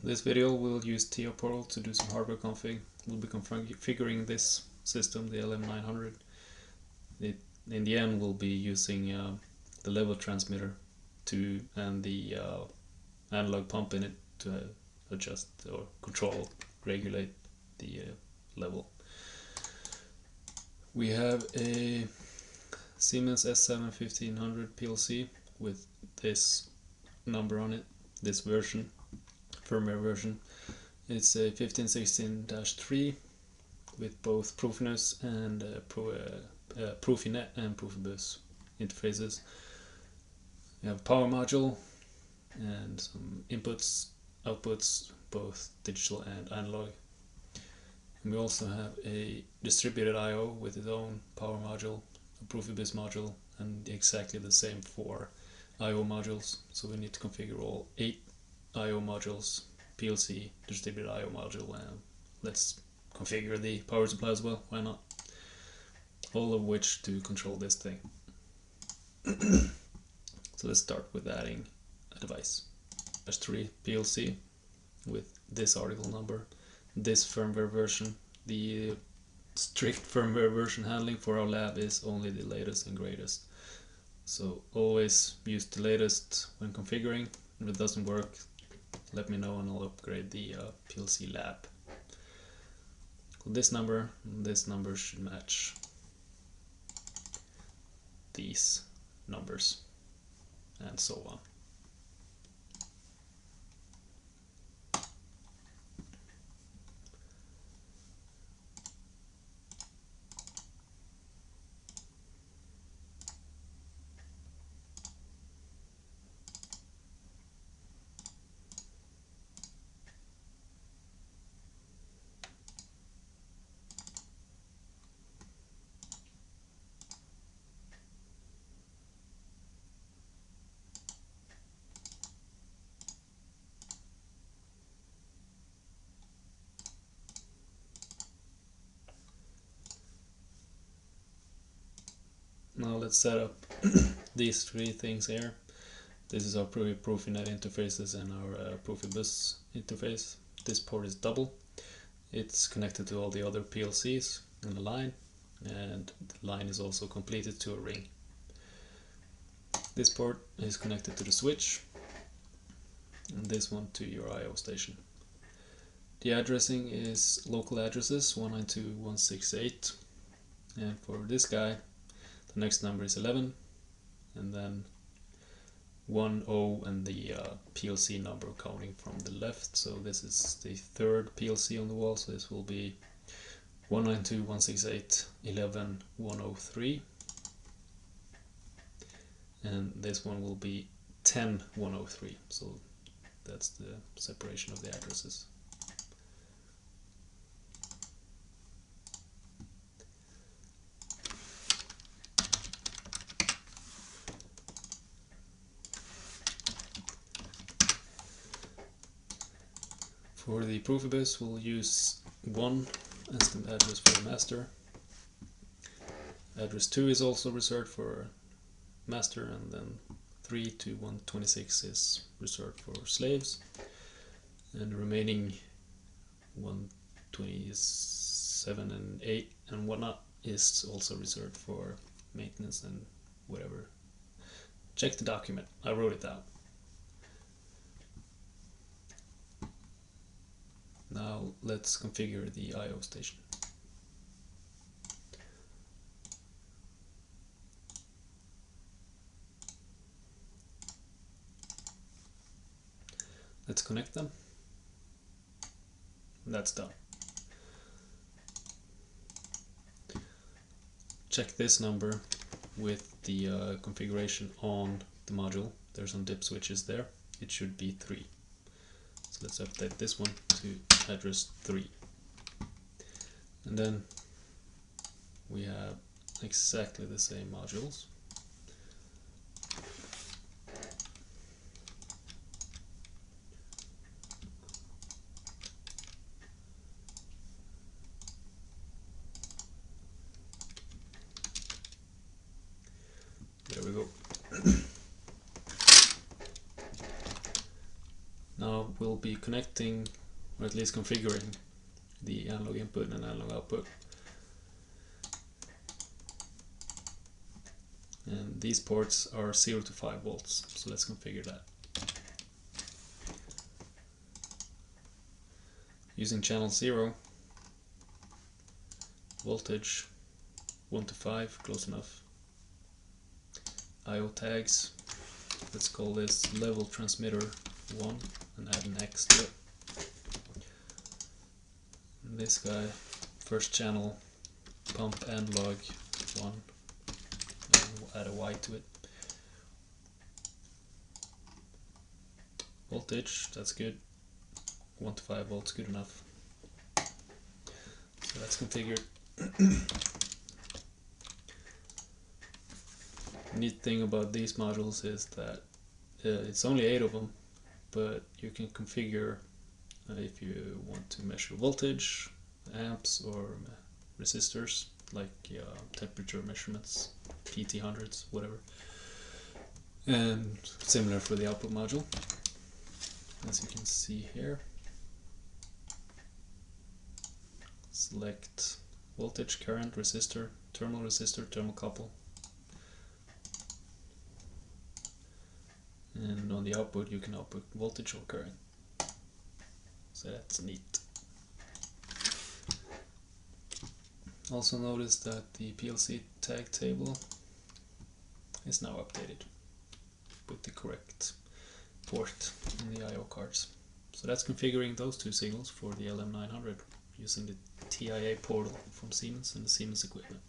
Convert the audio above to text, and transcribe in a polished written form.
this video we'll use TO Portal to do some hardware config. We'll be configuring this system, the LM900. In the end we'll be using the level transmitter and the analog pump in it to adjust or control, regulate the level. We have a Siemens S7 1500 PLC with this number on it, this version, firmware version. It's a 1516-3 with both Profinet and Profinet and Profibus interfaces. We have a power module and some inputs, outputs, both digital and analog. And we also have a distributed I/O with its own power module, a Profibus module, and exactly the same for I/O modules. So we need to configure all 8 I/O modules, PLC, distributed I/O module, and let's configure the power supply as well, why not? All of which to control this thing. So let's start with adding a device. /3 PLC with this article number, this firmware version. The strict firmware version handling for our lab is only the latest and greatest. So always use the latest when configuring. If it doesn't work, let me know and I'll upgrade the PLC lab. This number and this number should match these numbers, and so on. Now let's set up these 3 things here. This is our Profinet interfaces and our Profibus interface. This port is double. It's connected to all the other PLCs in the line, and the line is also completed to a ring. This port is connected to the switch, and this one to your I/O station. The addressing is local addresses 192.168, and for this guy the next number is 11, and then 10 and the PLC number counting from the left. So this is the 3rd PLC on the wall, so this will be 192.168.11.103, and this one will be 10.103. So that's the separation of the addresses. For the Profibus, we'll use 1 as the address for the master. Address 2 is also reserved for master, and then 3 to 126 is reserved for slaves. And the remaining 127 and 8 and whatnot is also reserved for maintenance and whatever. Check the document, I wrote it down. Now let's configure the I/O station. Let's connect them. That's done. Check this number with the configuration on the module. There's some dip switches there. It should be 3. So let's update this one to address 3. And then we have exactly the same modules. There we go. Now we'll will be connecting, or at least configuring, the analog input and analog output. And these ports are 0 to 5 volts, so let's configure that. Using channel 0, voltage 1 to 5, close enough. I/O tags, let's call this level transmitter 1 and add an X to it. And this guy, first channel pump analog 1, and add a Y to it. Voltage, that's good. 1 to 5 volts, good enough. So that's configured. Neat thing about these modules is that it's only 8 of them, but you can configure if you want to measure voltage, amps, or resistors, like temperature measurements, PT100s, whatever. And similar for the output module, as you can see here. Select voltage, current, resistor, thermocouple. And on the output you can output voltage or current. So that's neat. Also notice that the PLC tag table is now updated with the correct port in the I/O cards. So that's configuring those two signals for the LM900 using the TIA portal from Siemens and the Siemens equipment.